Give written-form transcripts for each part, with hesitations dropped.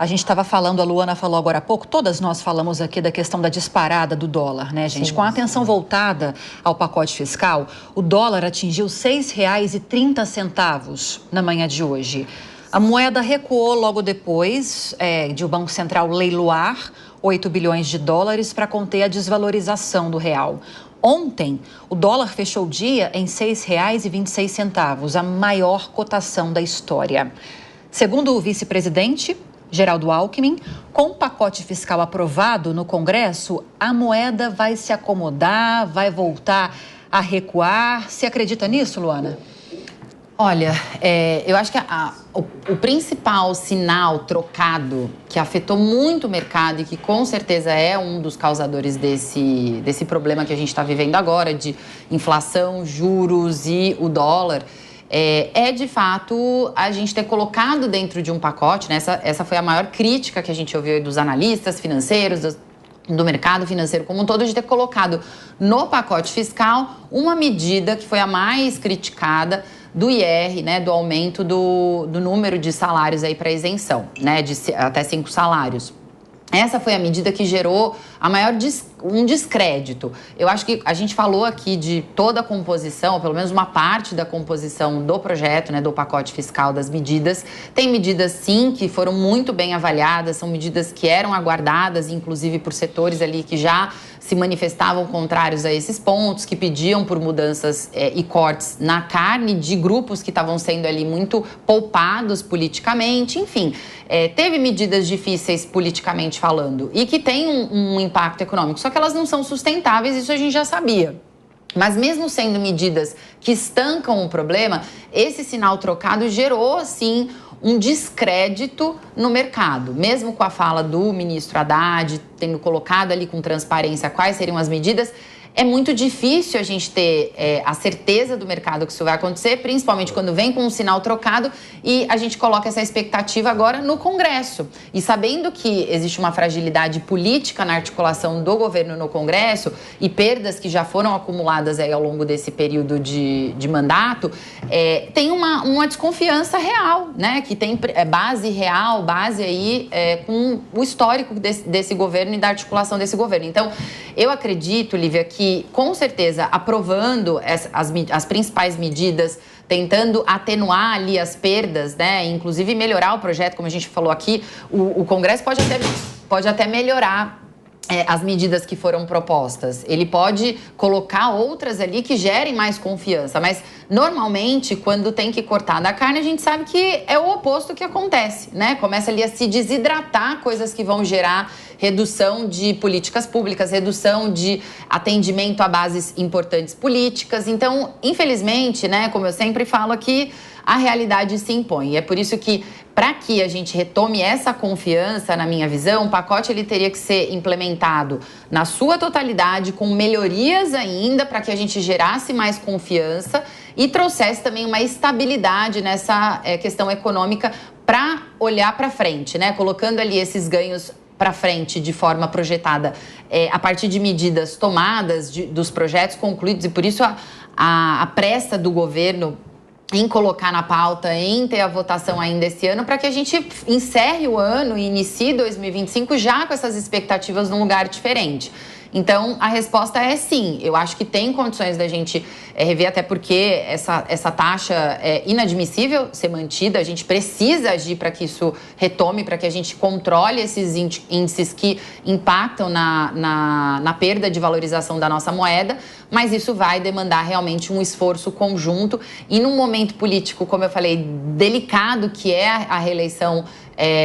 A gente estava falando, a Luana falou agora há pouco, todas nós falamos aqui da questão da disparada do dólar, né, gente? Sim, com a atenção voltada ao pacote fiscal, o dólar atingiu R$ 6,30 na manhã de hoje. A moeda recuou logo depois de o Banco Central leiloar 8 bilhões de dólares para conter a desvalorização do real. Ontem, o dólar fechou o dia em R$ 6,26, a maior cotação da história. Segundo o vice-presidente Geraldo Alckmin, com o pacote fiscal aprovado no Congresso, a moeda vai se acomodar, vai voltar a recuar. Você acredita nisso, Luana? Olha, eu acho que o principal sinal trocado que afetou muito o mercado e que com certeza é um dos causadores desse problema que a gente está vivendo agora, de inflação, juros e o dólar, de fato a gente ter colocado dentro de um pacote, né? Essa foi a maior crítica que a gente ouviu dos analistas financeiros, do mercado financeiro como um todo, de ter colocado no pacote fiscal uma medida que foi a mais criticada do IR, né, do aumento do número de salários aí para isenção, né, de até 5 salários. Essa foi a medida que gerou um descrédito. Eu acho que a gente falou aqui de toda a composição, ou pelo menos uma parte da composição do projeto, né, do pacote fiscal, das medidas. Tem medidas, sim, que foram muito bem avaliadas, são medidas que eram aguardadas, inclusive por setores ali que já se manifestavam contrários a esses pontos, que pediam por mudanças e cortes na carne de grupos que estavam sendo ali muito poupados politicamente, enfim. Teve medidas difíceis politicamente falando e que tem um impacto econômico, só que elas não são sustentáveis, isso a gente já sabia. Mas mesmo sendo medidas que estancam o problema, esse sinal trocado gerou, sim, um descrédito no mercado. Mesmo com a fala do ministro Haddad, tendo colocado ali com transparência quais seriam as medidas, é muito difícil a gente ter a certeza do mercado que isso vai acontecer, principalmente quando vem com um sinal trocado e a gente coloca essa expectativa agora no Congresso. E sabendo que existe uma fragilidade política na articulação do governo no Congresso e perdas que já foram acumuladas aí ao longo desse período de mandato, tem uma desconfiança real, né? Que tem base real, base aí com o histórico desse governo e da articulação desse governo. Então, eu acredito, Lívia, que com certeza aprovando as principais medidas, tentando atenuar ali as perdas, né, inclusive melhorar o projeto, como a gente falou aqui, o Congresso pode até melhorar as medidas que foram propostas. Ele pode colocar outras ali que gerem mais confiança, mas normalmente quando tem que cortar da carne a gente sabe que é o oposto que acontece, né? Começa ali a se desidratar coisas que vão gerar redução de políticas públicas, redução de atendimento a bases importantes políticas. Então, infelizmente, né, como eu sempre falo aqui, a realidade se impõe. E é por isso que, para que a gente retome essa confiança, na minha visão, o pacote ele teria que ser implementado na sua totalidade, com melhorias ainda, para que a gente gerasse mais confiança e trouxesse também uma estabilidade nessa questão econômica para olhar para frente, né? Colocando ali esses ganhos para frente de forma projetada a partir de medidas tomadas, dos projetos concluídos, e por isso a pressa do governo em colocar na pauta, em ter a votação ainda esse ano, para que a gente encerre o ano e inicie 2025 já com essas expectativas num lugar diferente. Então, a resposta é sim. Eu acho que tem condições da gente rever, até porque essa taxa é inadmissível ser mantida. A gente precisa agir para que isso retome, para que a gente controle esses índices que impactam na perda de valorização da nossa moeda. Mas isso vai demandar realmente um esforço conjunto. E num momento político, como eu falei, delicado, que é a reeleição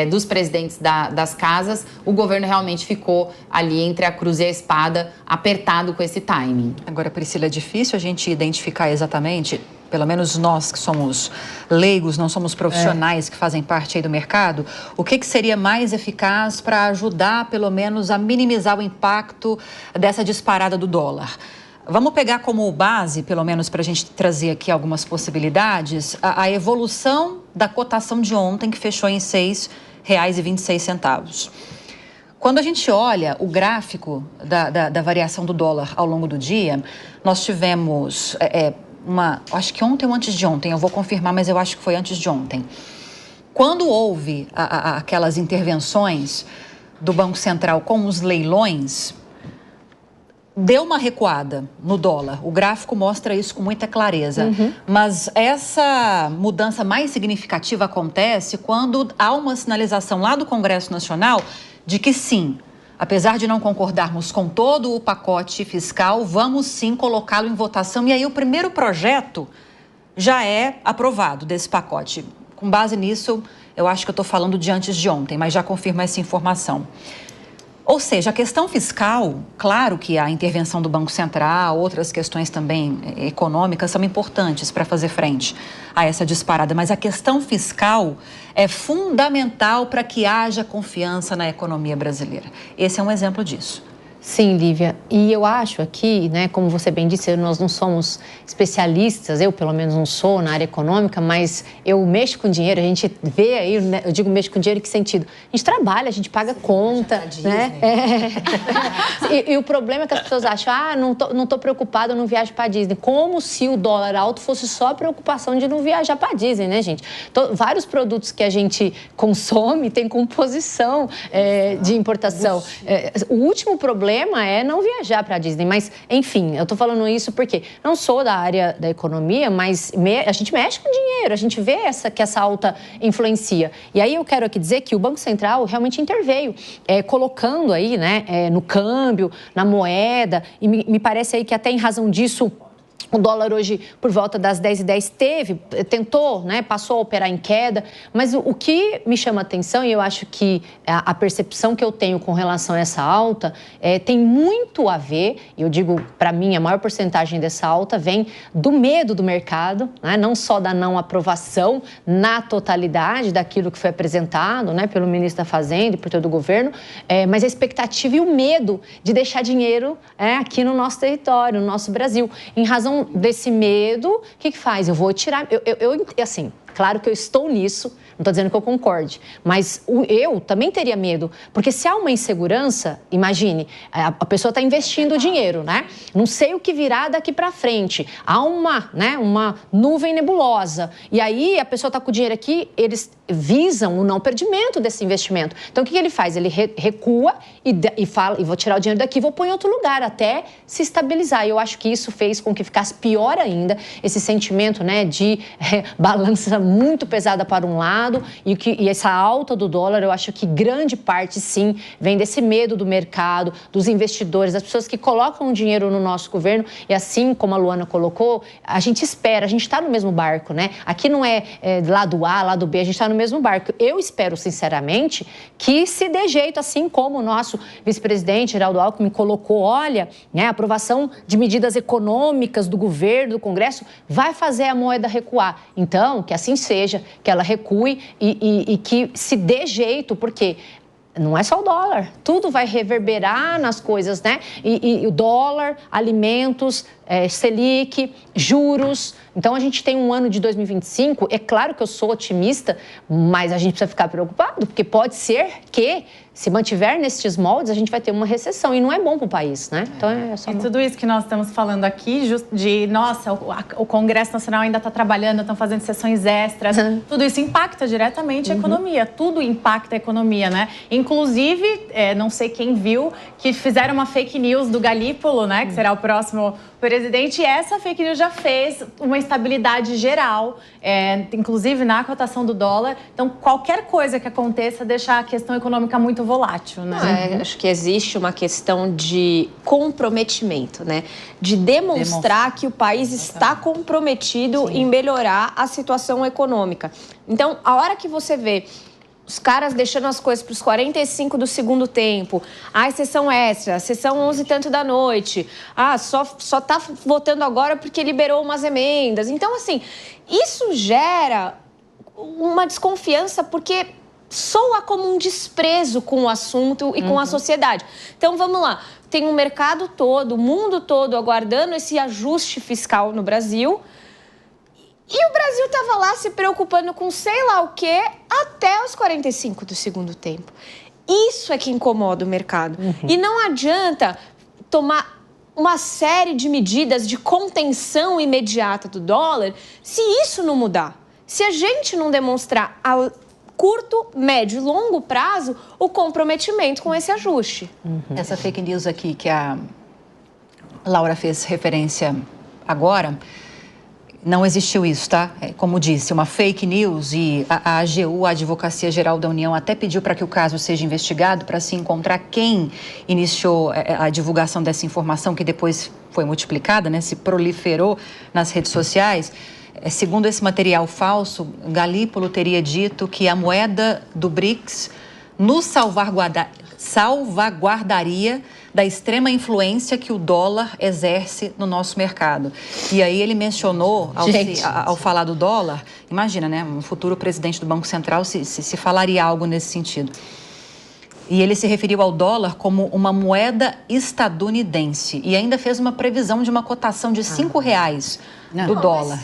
dos presidentes das casas, o governo realmente ficou ali entre a cruz e a espada, apertado com esse timing. Agora, Priscila, é difícil a gente identificar exatamente, pelo menos nós que somos leigos, não somos profissionais que fazem parte aí do mercado, o que seria mais eficaz para ajudar, pelo menos, a minimizar o impacto dessa disparada do dólar. Vamos pegar como base, pelo menos para a gente trazer aqui algumas possibilidades, a evolução da cotação de ontem, que fechou em R$ 6,26. Quando a gente olha o gráfico da variação do dólar ao longo do dia, nós tivemos acho que ontem ou antes de ontem, eu vou confirmar, mas eu acho que foi antes de ontem. quando houve aquelas intervenções do Banco Central com os leilões, deu uma recuada no dólar. O gráfico mostra isso com muita clareza. Mas essa mudança mais significativa acontece quando há uma sinalização lá do Congresso Nacional de que sim, apesar de não concordarmos com todo o pacote fiscal, vamos sim colocá-lo em votação. E aí o primeiro projeto já é aprovado desse pacote. Com base nisso, eu acho que eu estou falando de antes de ontem, mas já confirmo essa informação. Ou seja, a questão fiscal, claro que a intervenção do Banco Central, outras questões também econômicas são importantes para fazer frente a essa disparada, mas a questão fiscal é fundamental para que haja confiança na economia brasileira. Esse é um exemplo disso. Sim, Lívia. E eu acho aqui, né, como você bem disse, nós não somos especialistas, eu pelo menos não sou na área econômica, mas eu mexo com dinheiro, a gente vê aí, né, eu digo mexo com dinheiro em que sentido? A gente trabalha, a gente paga conta, né? E o problema é que as pessoas acham, não tô preocupada, eu não viajo para Disney. Como se o dólar alto fosse só a preocupação de não viajar para Disney, né, gente? Vários produtos que a gente consome têm composição de importação. O último problema é não viajar para a Disney, mas, enfim, eu estou falando isso porque não sou da área da economia, mas a gente mexe com dinheiro, a gente vê que essa alta influencia. E aí eu quero aqui dizer que o Banco Central realmente interveio, colocando aí, né, no câmbio, na moeda, e me parece aí que até em razão disso o dólar hoje, por volta das 10h10, tentou, né, passou a operar em queda, mas o que me chama a atenção, e eu acho que a percepção que eu tenho com relação a essa alta tem muito a ver, e eu digo, para mim, a maior porcentagem dessa alta vem do medo do mercado, né, não só da não aprovação na totalidade daquilo que foi apresentado, né, pelo ministro da Fazenda e por todo o governo, mas a expectativa e o medo de deixar dinheiro aqui no nosso território, no nosso Brasil, em razão desse medo, o que faz? Eu vou tirar... assim, claro que eu estou nisso, não estou dizendo que eu concorde, mas eu também teria medo, porque se há uma insegurança, imagine, a pessoa está investindo o dinheiro, né? Não sei o que virá daqui para frente. Há uma nuvem nebulosa. E aí a pessoa está com o dinheiro aqui, eles visam o não perdimento desse investimento. Então o que ele faz? Ele recua e fala, e vou tirar o dinheiro daqui, vou pôr em outro lugar até se estabilizar. E eu acho que isso fez com que ficasse pior ainda esse sentimento, né, de balança muito pesada para um lado, e essa alta do dólar, eu acho que grande parte, sim, vem desse medo do mercado, dos investidores, das pessoas que colocam dinheiro no nosso governo. E assim como a Luana colocou, a gente espera, a gente está no mesmo barco, né? Aqui não é lado A, lado B, a gente está no mesmo barco. Eu espero, sinceramente, que se dê jeito, assim como o nosso vice-presidente, Geraldo Alckmin, colocou, olha, né, a aprovação de medidas econômicas do governo, do Congresso, vai fazer a moeda recuar. Então, que assim seja, que ela recue e que se dê jeito, porque não é só o dólar, tudo vai reverberar nas coisas, né? E o dólar, alimentos, Selic, juros. Então, a gente tem um ano de 2025, é claro que eu sou otimista, mas a gente precisa ficar preocupado, porque pode ser que, se mantiver nesses moldes, a gente vai ter uma recessão, e não é bom para o país, né? Então, E tudo isso que nós estamos falando aqui, nossa, o Congresso Nacional ainda está trabalhando, estão fazendo sessões extras, tudo isso impacta diretamente a economia, tudo impacta a economia, né? Inclusive, não sei quem viu, que fizeram uma fake news do Galípolo, né, que será o próximo presidente, e essa fake news já fez uma instabilidade geral, inclusive na cotação do dólar. Então, qualquer coisa que aconteça deixa a questão econômica muito volátil, né? Acho que existe uma questão de comprometimento, né? De demonstrar que o país está comprometido em melhorar a situação econômica. Então, a hora que você vê os caras deixando as coisas para os 45 do segundo tempo, sessão extra, sessão 11 e tanto da noite, só tá votando agora porque liberou umas emendas. Então, assim, isso gera uma desconfiança, porque soa como um desprezo com o assunto e com a sociedade. Então, vamos lá, tem um mercado todo, o mundo todo aguardando esse ajuste fiscal no Brasil. E o Brasil estava lá se preocupando com sei lá o quê até os 45 do segundo tempo. Isso é que incomoda o mercado. E não adianta tomar uma série de medidas de contenção imediata do dólar se isso não mudar. Se a gente não demonstrar curto, médio e longo prazo o comprometimento com esse ajuste. Essa fake news aqui que a Laura fez referência agora, não existiu isso, tá? Como disse, uma fake news, e a AGU, a Advocacia Geral da União, até pediu para que o caso seja investigado para se encontrar quem iniciou a divulgação dessa informação, que depois foi multiplicada, né? Se proliferou nas redes sociais. Segundo esse material falso, Galípolo teria dito que a moeda do BRICS nos salvaguardaria da extrema influência que o dólar exerce no nosso mercado. E aí ele mencionou, ao falar do dólar, imagina, né? Um futuro presidente do Banco Central se falaria algo nesse sentido. E ele se referiu ao dólar como uma moeda estadunidense e ainda fez uma previsão de uma cotação de R$5 do dólar.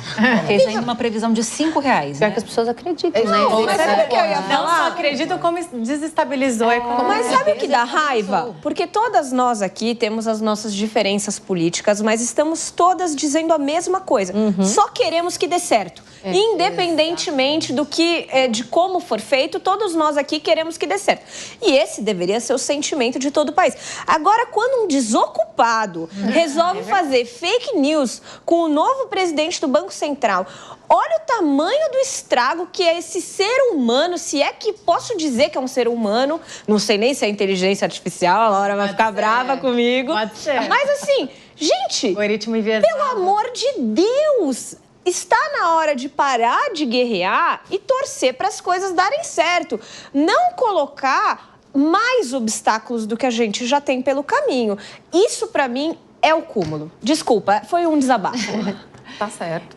Fez ainda uma previsão de R$5. Pior que as pessoas acreditam, né? Mas sabe o que eu ia Não falar? só acreditam como desestabilizou a economia. Mas sabe o que dá raiva? Porque todas nós aqui temos as nossas diferenças políticas, mas estamos todas dizendo a mesma coisa. Só queremos que dê certo. Independentemente do que, de como for feito, todos nós aqui queremos que dê certo. E esse deveria ser o sentimento de todo o país. Agora, quando um desocupado resolve fazer fake news com o novo presidente do Banco Central, olha o tamanho do estrago que é esse ser humano, se é que posso dizer que é um ser humano, não sei nem se é inteligência artificial, a Laura vai ficar brava comigo. Pode ser. Mas assim, gente, Algoritmo enviesado. pelo amor de Deus, está na hora de parar de guerrear e torcer para as coisas darem certo. Não colocar mais obstáculos do que a gente já tem pelo caminho. Isso, para mim, é o cúmulo. Desculpa, foi um desabafo. Tá certo.